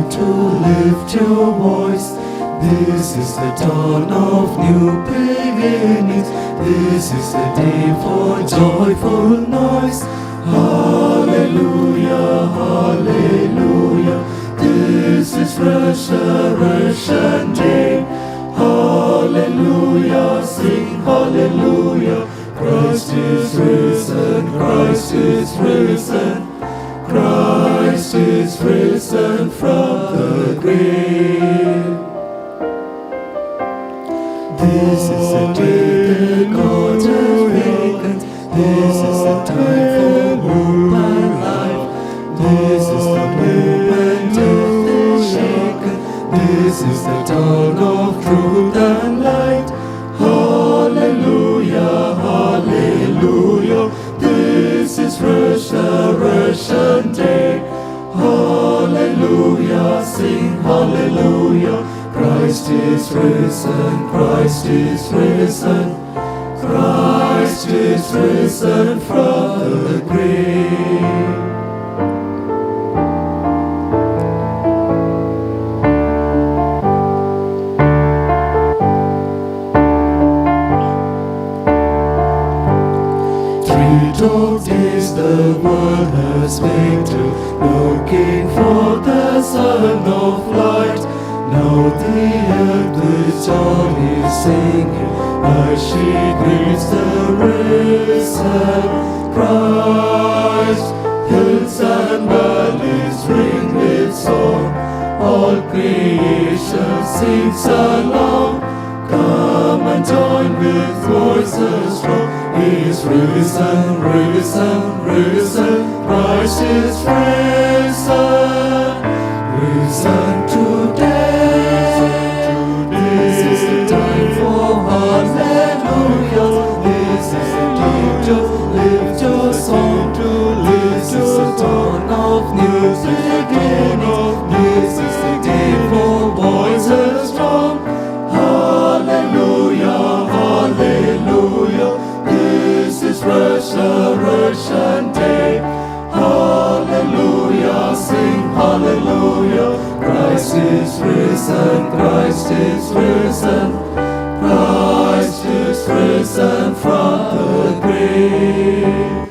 time to lift your voice. This is the dawn of new beginnings. This is the day for joyful noise. Hallelujah, hallelujah. This is Resurrection Day. Hallelujah, sing hallelujah. Christ is risen, Christ is risen. Christ is risen from the grave. This is the day that God has wakened. This is the time for hope and life. This is the moment death is shaken. This is the dawn of truth and light. Hallelujah, hallelujah. This is Resurrection Day. Hallelujah, sing hallelujah. Christ is risen, Christ is risen. Christ is risen from the grave. Days the world has made to looking for the Son of Light. Now the earth with joy is singing as she greets the risen Christ. Hills and valleys ring with song, all creation sings along. Come and join with voices strong. He is risen, risen, risen. Christ is risen, risen today. This is the time for hallelujah. This is the day to lift your song. This is the dawn of new beginning. This is the day for voices strong. Hallelujah, hallelujah. This is Resurrection Day. Hallelujah, sing hallelujah. Christ is risen, Christ is risen. Christ is risen from the grave.